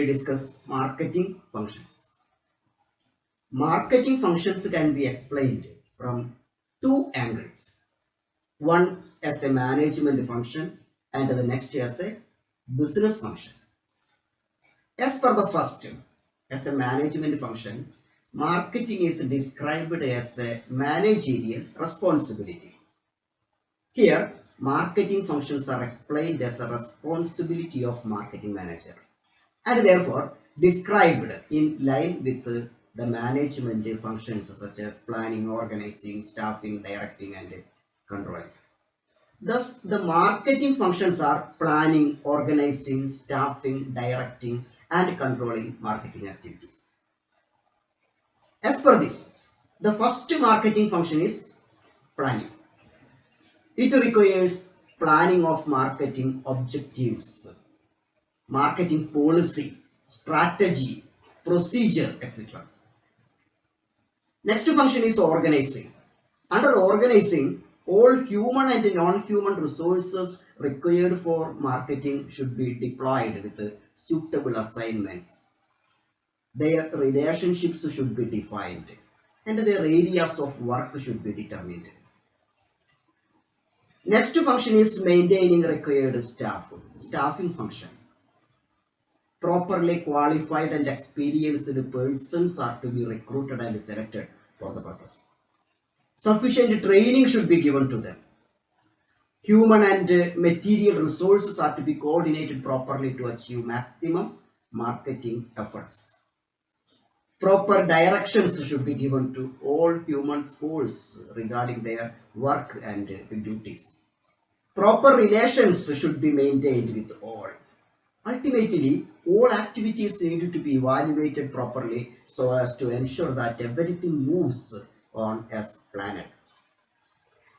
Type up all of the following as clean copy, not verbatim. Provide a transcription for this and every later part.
we discuss marketing functions. Marketing functions can be explained from two angles. One as a management function and the next as a business function. As per the first, as a management function, marketing is described as a managerial responsibility. Here, marketing functions are explained as the responsibility of marketing manager and therefore described in line with the management functions such as planning, organizing, staffing, directing, and controlling. Thus, the marketing functions are planning, organizing, staffing, directing, and controlling marketing activities. As per this, the first marketing function is planning. It requires planning of marketing objectives, marketing policy, strategy, procedure, etc. Next function is organizing. Under organizing, all human and non-human resources required for marketing should be deployed with suitable assignments. Their relationships should be defined and their areas of work should be determined. Next function is maintaining required staff, staffing function. Properly qualified and experienced persons are to be recruited and selected for the purpose. Sufficient training should be given to them. Human and material resources are to be coordinated properly to achieve maximum marketing efforts. Proper directions should be given to all human force regarding their work and duties. Proper relations should be maintained with all. Ultimately, all activities need to be evaluated properly so as to ensure that everything moves on as planned.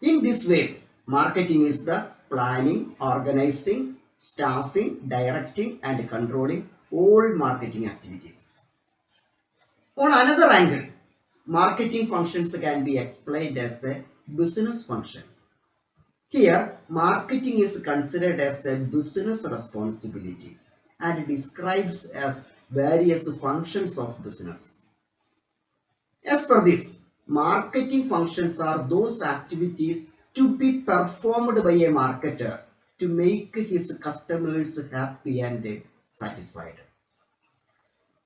In this way, marketing is the planning, organizing, staffing, directing, and controlling all marketing activities. On another angle, marketing functions can be explained as a business function. Here, marketing is considered as a business responsibility and describes as various functions of business. As per this, marketing functions are those activities to be performed by a marketer to make his customers happy and satisfied.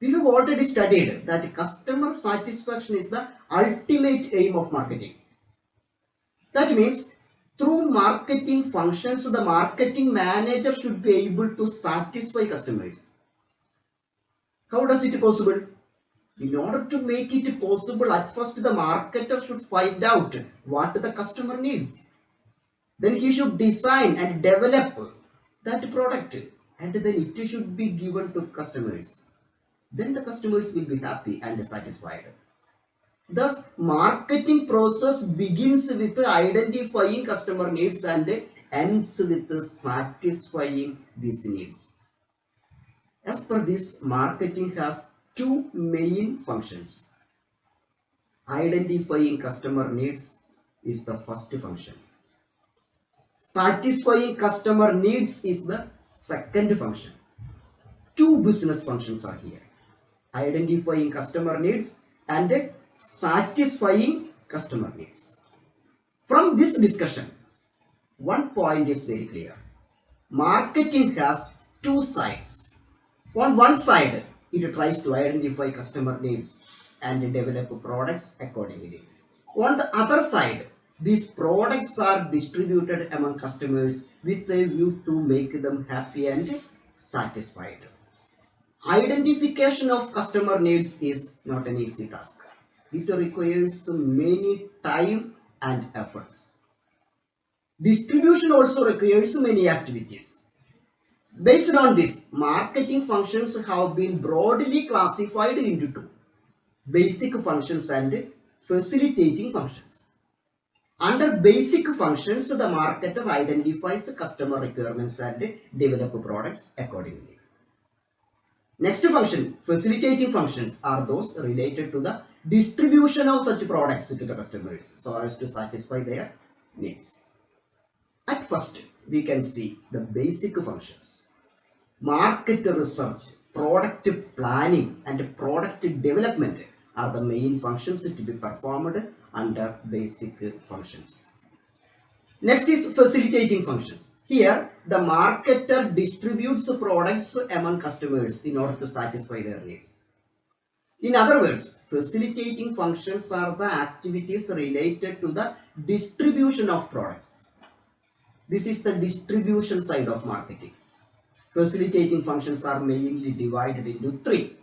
We have already studied that customer satisfaction is the ultimate aim of marketing. That means through marketing functions, the marketing manager should be able to satisfy customers. How does it possible? In order to make it possible, at first the marketer should find out what the customer needs. Then he should design and develop that product and then it should be given to customers. Then the customers will be happy and satisfied. Thus, marketing process begins with identifying customer needs and ends with satisfying these needs. As per this, marketing has two main functions. Identifying customer needs is the first function. Satisfying customer needs is the second function. Two business functions are here. Identifying customer needs and satisfying customer needs. From this discussion, one point is very clear. Marketing has two sides. On one side, it tries to identify customer needs and develop products accordingly. On the other side, these products are distributed among customers with a view to make them happy and satisfied. Identification of customer needs is not an easy task. It requires many time and efforts. Distribution also requires many activities. Based on this, marketing functions have been broadly classified into two: basic functions and facilitating functions. Under basic functions, the marketer identifies customer requirements and develops products accordingly. Next function, facilitating functions, are those related to the distribution of such products to the customers so as to satisfy their needs. At first, we can see the basic functions. Market research, product planning and product development are the main functions to be performed under basic functions. Next is facilitating functions. Here, the marketer distributes products among customers in order to satisfy their needs. In other words, facilitating functions are the activities related to the distribution of products. This is the distribution side of marketing. Facilitating functions are mainly divided into three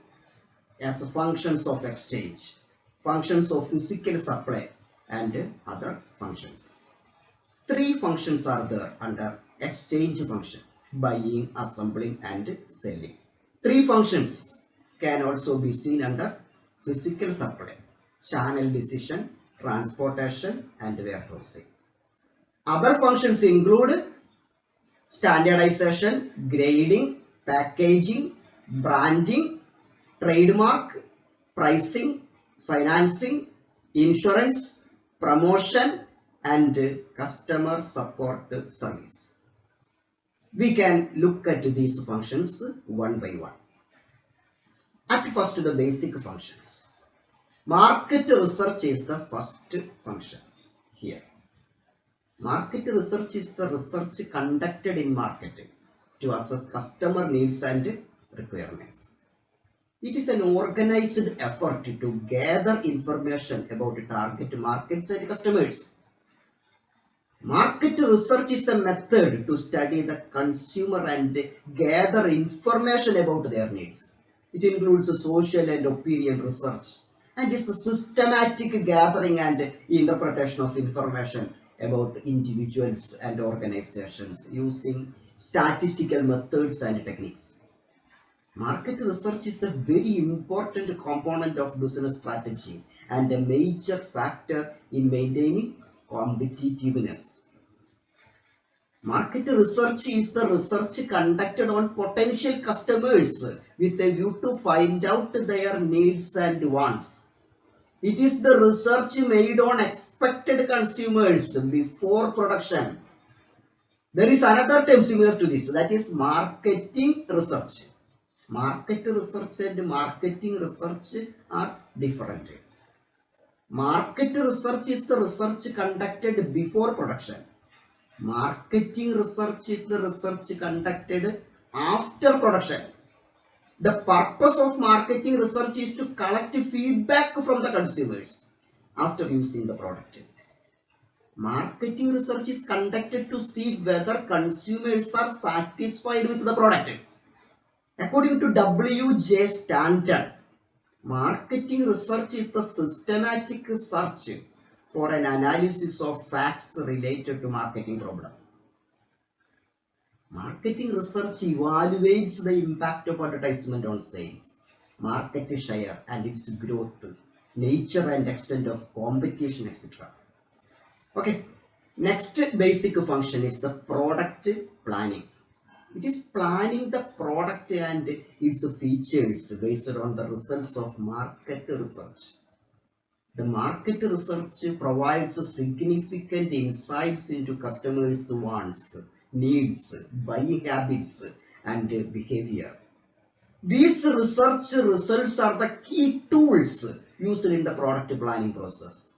as functions of exchange, functions of physical supply, and other functions. Three functions are there under exchange function: buying, assembling, and selling. Three functions can also be seen under physical supply: channel decision, transportation, and warehousing. Other functions include standardization, grading, packaging, branding, trademark, pricing, financing, insurance, promotion, and customer support service. We can look at these functions one by one. At first, the basic functions. Market research is the first function here. Market research is the research conducted in market to assess customer needs and requirements. It is an organized effort to gather information about target markets and customers. Market research is a method to study the consumer and gather information about their needs. It includes social and opinion research and is the systematic gathering and interpretation of information about individuals and organizations using statistical methods and techniques. Market research is a very important component of business strategy and a major factor in maintaining competitiveness. Market research is the research conducted on potential customers with a view to find out their needs and wants. It is the research made on expected consumers before production. There is another term similar to this, that is marketing research. Market research and marketing research are different. Market research is the research conducted before production. Marketing research is the research conducted after production. The purpose of marketing research is to collect feedback from the consumers after using the product. Marketing research is conducted to see whether consumers are satisfied with the product. According to W.J. Stanton, marketing research is the systematic search for an analysis of facts related to marketing problem. Marketing research evaluates the impact of advertisement on sales, market share and its growth, nature and extent of competition, etc. Okay, next basic function is the product planning. It is planning the product and its features based on the results of market research. The market research provides significant insights into customers' wants, needs, buying habits, and behavior. These research results are the key tools used in the product planning process.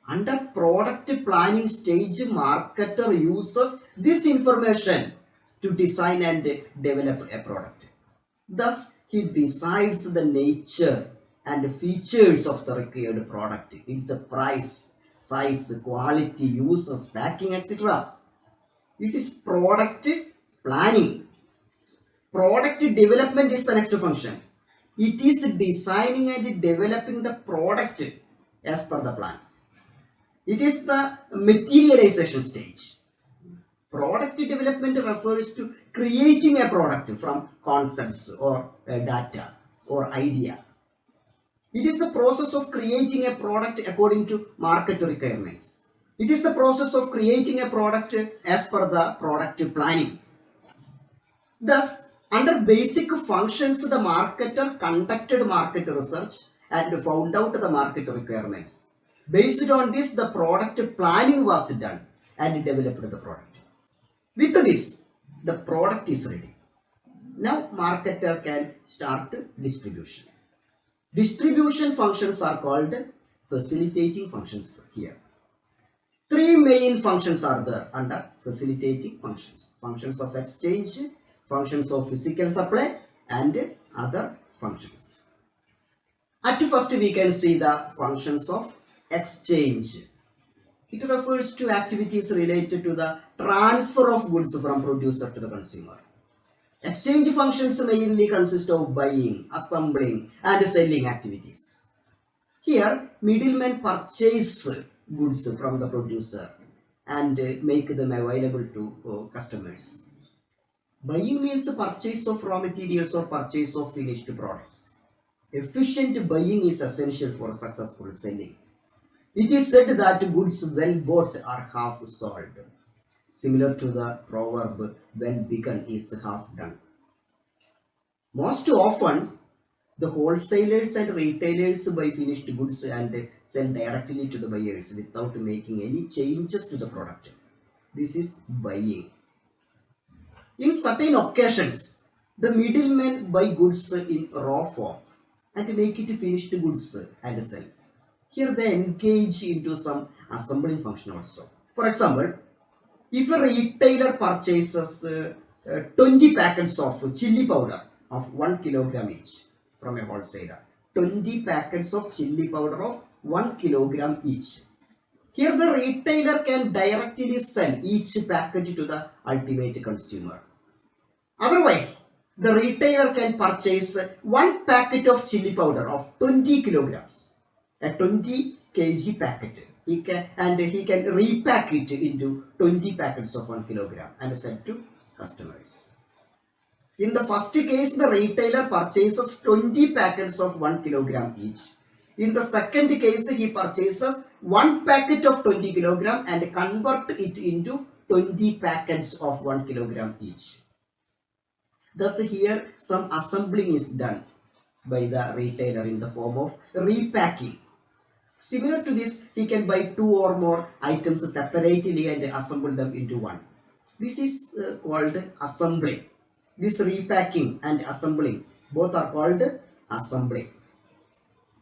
Under product planning stage, marketer uses this information to design and develop a product. Thus, he decides the nature and features of the required product, its price, size, quality, uses, packing, etc. This is product planning. Product development is the next function. It is designing and developing the product as per the plan. It is the materialization stage. Product development refers to creating a product from concepts or data or idea. It is the process of creating a product according to market requirements. It is the process of creating a product as per the product planning. Thus, under basic functions, the marketer conducted market research and found out the market requirements. Based on this, the product planning was done and developed the product. With this, the product is ready. Now marketer can start distribution. Distribution functions are called facilitating functions here. Three main functions are there under facilitating functions. Functions of exchange, functions of physical supply, and other functions. At first we can see the functions of exchange. It refers to activities related to the transfer of goods from producer to the consumer. Exchange functions mainly consist of buying, assembling, and selling activities. Here, middlemen purchase goods from the producer and make them available to customers. Buying means purchase of raw materials or purchase of finished products. Efficient buying is essential for successful selling. It is said that goods well bought are half sold, similar to the proverb, well begun is half done. Most often, the wholesalers and retailers buy finished goods and sell directly to the buyers without making any changes to the product. This is buying. In certain occasions, the middlemen buy goods in raw form and make it finished goods and sell. Here they engage into some assembling function also. For example, if a retailer purchases 20 packets of chili powder of 1 kilogram each from a wholesaler, 20 packets of chili powder of 1 kilogram each. Here the retailer can directly sell each package to the ultimate consumer. Otherwise, the retailer can purchase one packet of chili powder of 20 kilograms, a 20 kg packet. He can repack it into 20 packets of 1 kilogram and sell to customers. In the first case, the retailer purchases 20 packets of 1 kilogram each. In the second case, he purchases one packet of 20 kilogram and convert it into 20 packets of 1 kilogram each. Thus, here some assembling is done by the retailer in the form of repacking. Similar to this, he can buy two or more items separately and assemble them into one. This is called assembling. This repacking and assembling both are called assembling.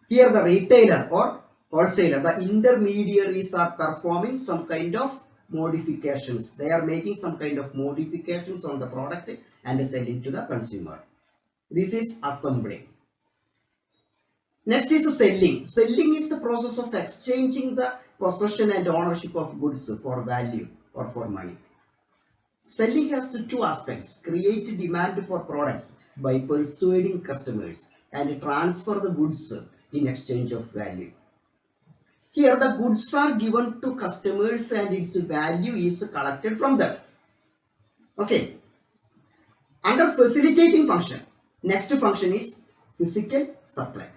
Here the retailer or wholesaler, the intermediaries are performing some kind of modifications. They are making some kind of modifications on the product and selling to the consumer. This is assembling. Next is selling. Selling is the process of exchanging the possession and ownership of goods for value or for money. Selling has two aspects: create demand for products by persuading customers and transfer the goods in exchange of value. Here the goods are given to customers and its value is collected from them. Okay. Under facilitating function, next function is physical supply.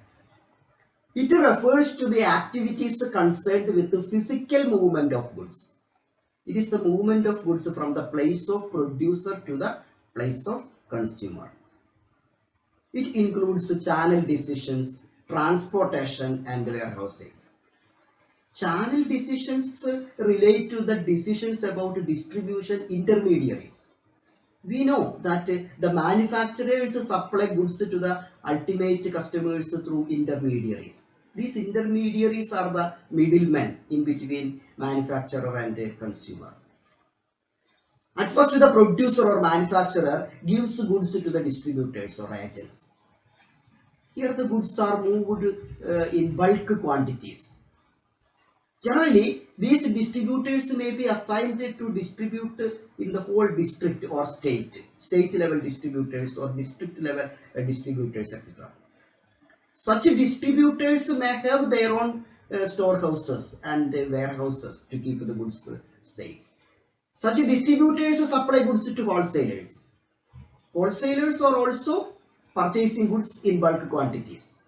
It refers to the activities concerned with the physical movement of goods. It is the movement of goods from the place of producer to the place of consumer. It includes channel decisions, transportation, and warehousing. Channel decisions relate to the decisions about distribution intermediaries. We know that the manufacturers supply goods to the ultimate customers through intermediaries. These intermediaries are the middlemen in between manufacturer and consumer. At first, the producer or manufacturer gives goods to the distributors or agents. Here the goods are moved in bulk quantities. Generally, these distributors may be assigned to distribute in the whole district or state level distributors or district level distributors, etc. Such distributors may have their own storehouses and warehouses to keep the goods safe. Such distributors supply goods to wholesalers. Wholesalers are also purchasing goods in bulk quantities.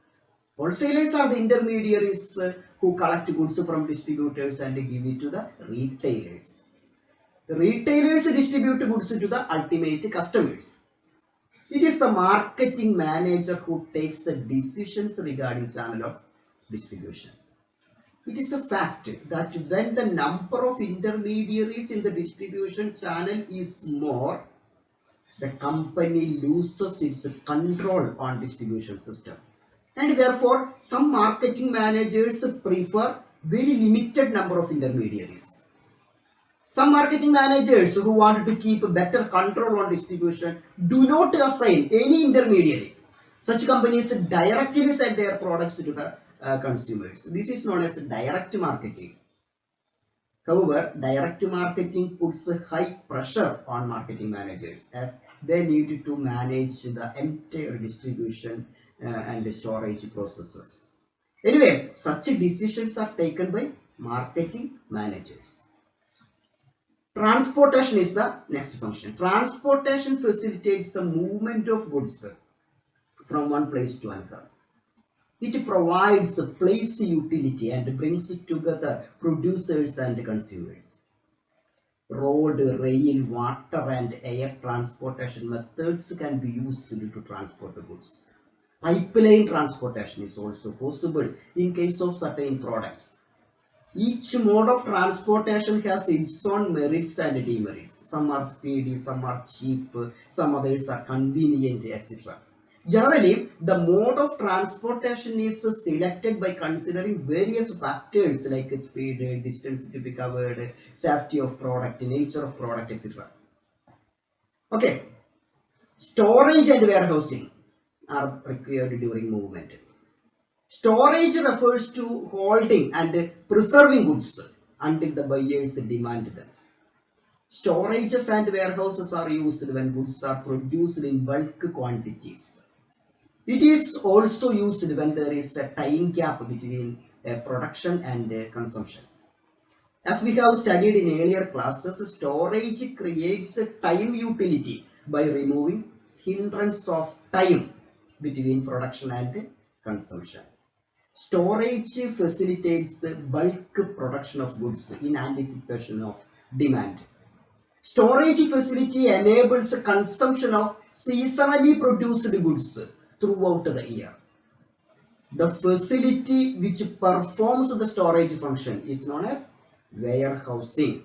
Wholesalers are the intermediaries who collect goods from distributors and give it to the retailers. The retailers distribute goods to the ultimate customers. It is the marketing manager who takes the decisions regarding channel of distribution. It is a fact that when the number of intermediaries in the distribution channel is more, the company loses its control on distribution system. And therefore, some marketing managers prefer very limited number of intermediaries. Some marketing managers who want to keep better control on distribution do not assign any intermediary. Such companies directly sell their products to the consumers. This is known as direct marketing. However, direct marketing puts a high pressure on marketing managers as they need to manage the entire distribution and storage processes. Anyway, such decisions are taken by marketing managers. Transportation is the next function. Transportation facilitates the movement of goods from one place to another. It provides place utility and brings together producers and consumers. Road, rail, water and air transportation methods can be used to transport the goods. Pipeline transportation is also possible in case of certain products. Each mode of transportation has its own merits and demerits. Some are speedy, some are cheap, some others are convenient, etc. Generally, the mode of transportation is selected by considering various factors like speed, distance to be covered, safety of product, nature of product, etc. Okay, storage and warehousing are required during movement. Storage refers to holding and preserving goods until the buyers demand them. Storages and warehouses are used when goods are produced in bulk quantities. It is also used when there is a time gap between production and consumption. As we have studied in earlier classes, storage creates a time utility by removing hindrance of time between production and consumption. Storage facilitates bulk production of goods in anticipation of demand. Storage facility enables consumption of seasonally produced goods throughout the year. The facility which performs the storage function is known as warehousing.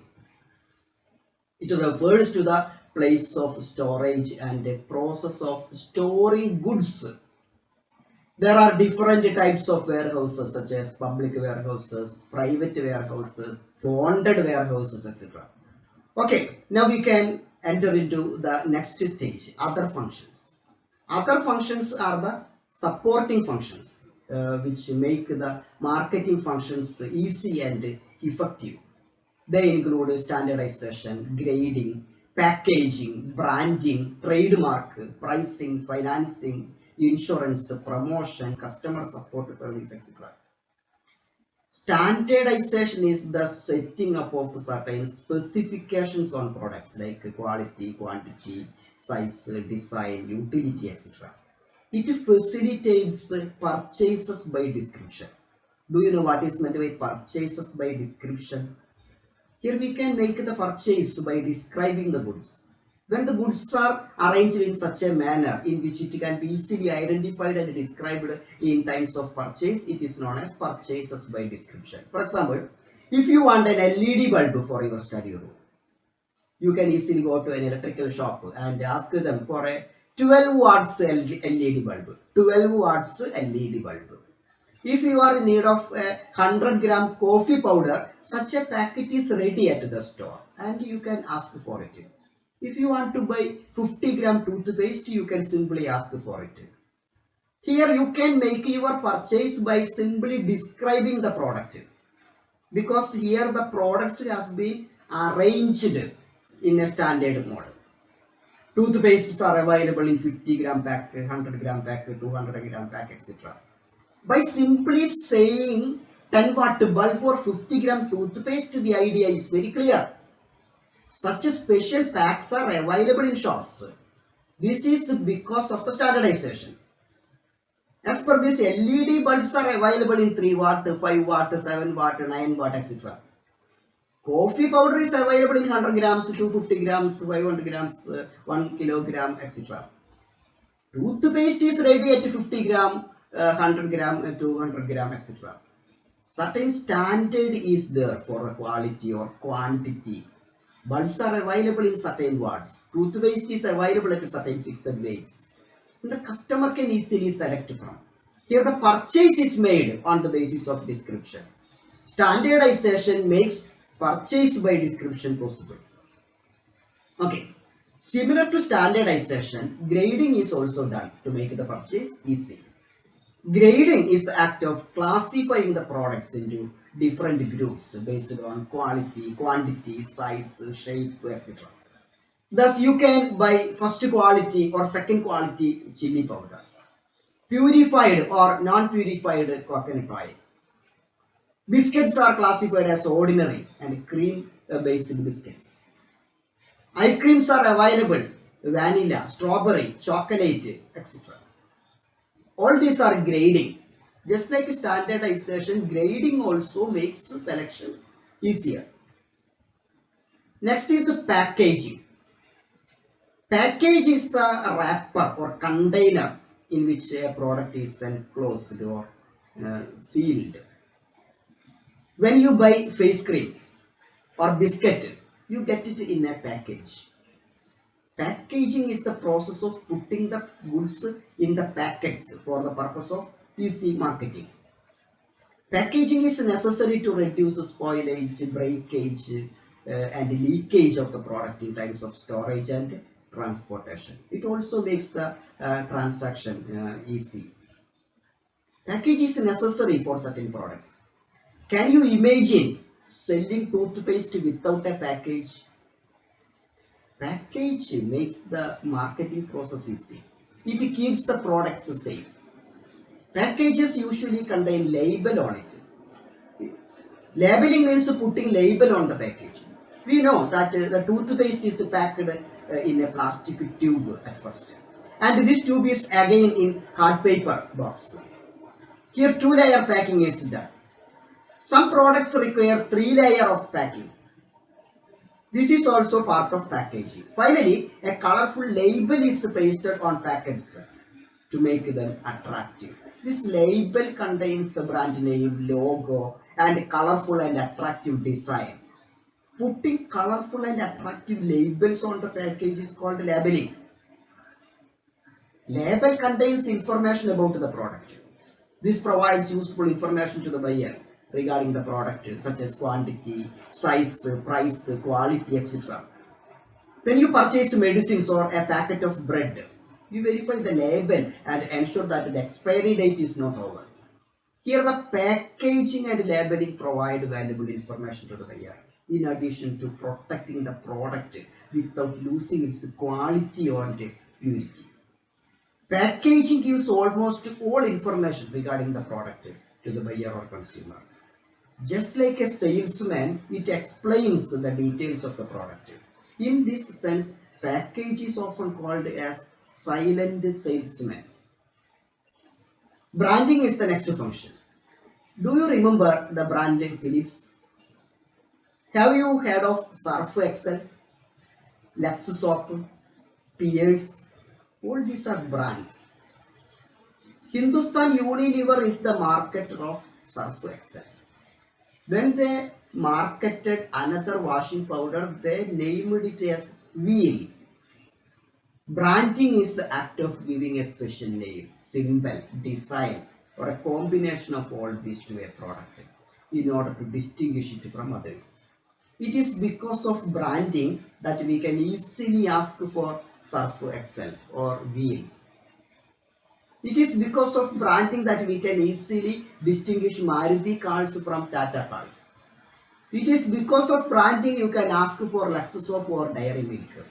It refers to the place of storage and a process of storing goods. There are different types of warehouses such as public warehouses, private warehouses, bonded warehouses, etc. Okay, now we can enter into the next stage, other functions. Other functions are the supporting functions which make the marketing functions easy and effective. They include standardization, grading, packaging, branding, trademark, pricing, financing, insurance, promotion, customer support service, etc. Standardization is the setting up of certain specifications on products like quality, quantity, size, design, utility, etc. It facilitates purchases by description. Do you know what is meant by purchases by description? Here we can make the purchase by describing the goods. When the goods are arranged in such a manner in which it can be easily identified and described in times of purchase, it is known as purchases by description. For example, if you want an LED bulb for your study room, you can easily go to an electrical shop and ask them for a 12 watts LED bulb. 12 watts LED bulb. If you are in need of a 100-gram coffee powder, such a packet is ready at the store and you can ask for it. If you want to buy 50-gram toothpaste, you can simply ask for it. Here you can make your purchase by simply describing the product, because here the products have been arranged in a standard model. Toothpastes are available in 50-gram pack, 100-gram pack, 200-gram pack, etc. By simply saying 10 watt bulb or 50-gram toothpaste, the idea is very clear. Such special packs are available in shops. This is because of the standardization. As per this, LED bulbs are available in 3 watt, 5 watt, 7 watt, 9 watt, etc. Coffee powder is available in 100 grams, 250 grams, 500 grams, 1 kilogram, etc. Toothpaste is ready at 50 gram, 100 gram, 200 gram, etc. Certain standard is there for the quality or quantity. Bulbs are available in certain wards. Toothpaste is available at certain fixed weights. And the customer can easily select from. Here the purchase is made on the basis of description. Standardization makes purchase by description possible. Okay. Similar to standardization, grading is also done to make the purchase easy. Grading is the act of classifying the products into different groups based on quality, quantity, size, shape, etc. Thus, you can buy first quality or second quality chili powder, purified or non-purified coconut oil. Biscuits are classified as ordinary and cream-based biscuits. Ice creams are available, vanilla, strawberry, chocolate, etc. All these are grading. Just like standardization, grading also makes selection easier. Next is the packaging. Package is the wrapper or container in which a product is enclosed or sealed. When you buy face cream or biscuit, you get it in a package. Packaging is the process of putting the goods in the packets for the purpose of easy marketing. Packaging is necessary to reduce spoilage, breakage, and leakage of the product in times of storage and transportation. It also makes the transaction easy. Package is necessary for certain products. Can you imagine selling toothpaste without a package? Package makes the marketing process easy. It keeps the products safe. Packages usually contain label on it. Labeling means putting label on the package. We know that the toothpaste is packed in a plastic tube at first. And this tube is again in card paper box. Here 2-layer packing is done. Some products require 3-layer of packing. This is also part of packaging. Finally, a colorful label is pasted on packets to make them attractive. This label contains the brand name, logo, and colorful and attractive design. Putting colorful and attractive labels on the package is called labeling. Label contains information about the product. This provides useful information to the buyer regarding the product such as quantity, size, price, quality, etc. When you purchase medicines or a packet of bread, you verify the label and ensure that the expiry date is not over. Here the packaging and labeling provide valuable information to the buyer in addition to protecting the product without losing its quality or purity. Packaging gives almost all information regarding the product to the buyer or consumer. Just like a salesman, it explains the details of the product. In this sense, package is often called as silent salesman. Branding is the next function. Do you remember the brand name Philips? Have you heard of Surf Excel, Lexus, Pierce? All these are brands. Hindustan Unilever is the marketer of Surf Excel. When they marketed another washing powder, they named it as Wheel. Branding is the act of giving a special name, symbol, design, or a combination of all these to a product in order to distinguish it from others. It is because of branding that we can easily ask for Surf Excel or Wheel. It is because of branding that we can easily distinguish Maruti cars from Tata cars. It is because of branding you can ask for Lexus or Dairy Milk.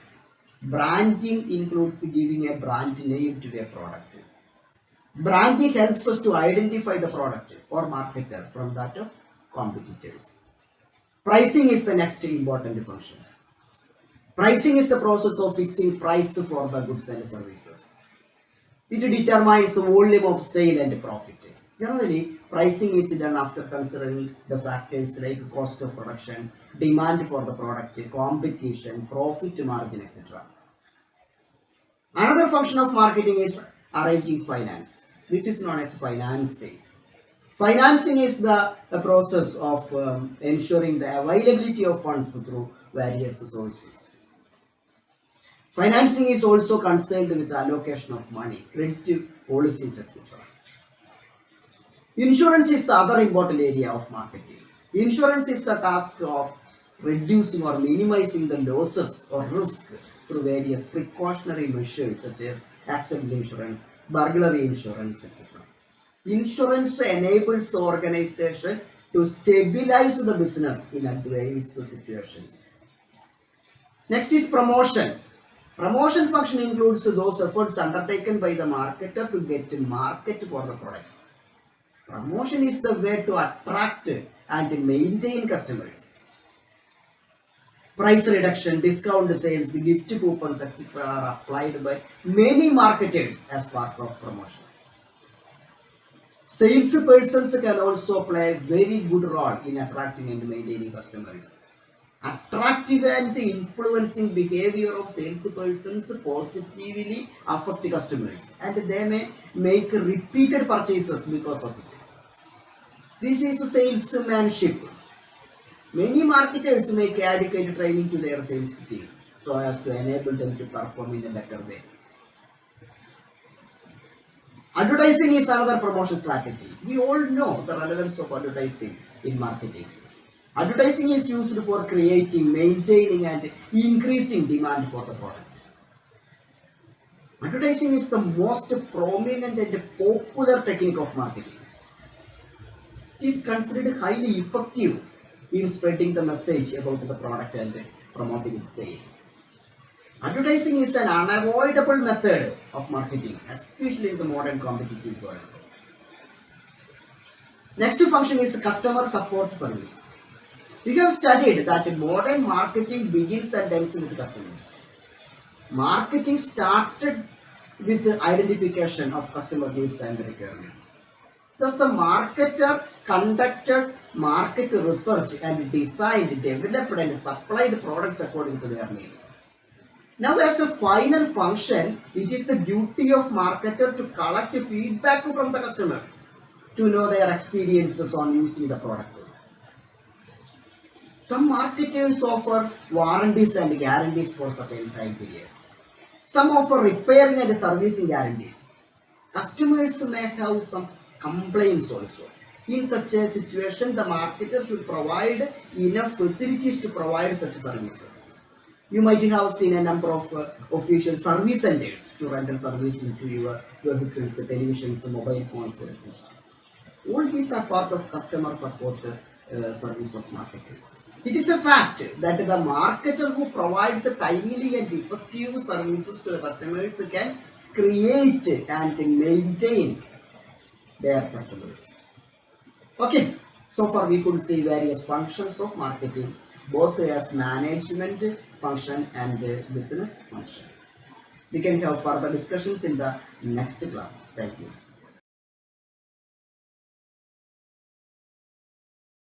Branding includes giving a brand name to a product. Branding helps us to identify the product or marketer from that of competitors. Pricing is the next important function. Pricing is the process of fixing price for the goods and services. It determines the volume of sale and profit. Generally, pricing is done after considering the factors like cost of production, demand for the product, competition, profit margin, etc. Another function of marketing is arranging finance. This is known as financing. Financing is the process of ensuring the availability of funds through various sources. Financing is also concerned with the allocation of money, credit policies, etc. Insurance is the other important area of marketing. Insurance is the task of reducing or minimizing the losses or risk through various precautionary measures such as accident insurance, burglary insurance, etc. Insurance enables the organization to stabilize the business in adverse situations. Next is promotion. Promotion function includes those efforts undertaken by the marketer to get market for the products. Promotion is the way to attract and maintain customers. Price reduction, discount sales, gift coupons, etc. are applied by many marketers as part of promotion. Salespersons can also play a very good role in attracting and maintaining customers. Attractive and influencing behavior of salespersons positively affect customers and they may make repeated purchases because of it. This is salesmanship. Many marketers make adequate training to their sales team so as to enable them to perform in a better way. Advertising is another promotion strategy. We all know the relevance of advertising in marketing. Advertising is used for creating, maintaining, and increasing demand for the product. Advertising is the most prominent and popular technique of marketing. It is considered highly effective in spreading the message about the product and promoting its sale. Advertising is an unavoidable method of marketing, especially in the modern competitive world. Next function is customer support service. We have studied that modern marketing begins and ends with customers. Marketing started with the identification of customer needs and requirements. Thus, the marketer conducted market research and designed, developed, and supplied products according to their needs. Now, as a final function, it is the duty of marketer to collect feedback from the customer to know their experiences on using the product. Some marketers offer warranties and guarantees for certain time period. Some offer repairing and servicing guarantees. Customers may have some complaints also. In such a situation, the marketer should provide enough facilities to provide such services. You might have seen a number of official service centers to render service into your vehicles, televisions, mobile phones, etc. All these are part of customer support service of marketers. It is a fact that the marketer who provides timely and effective services to the customers can create and maintain their customers. Okay, so far we could see various functions of marketing, both as management function and business function. We can have further discussions in the next class. Thank you.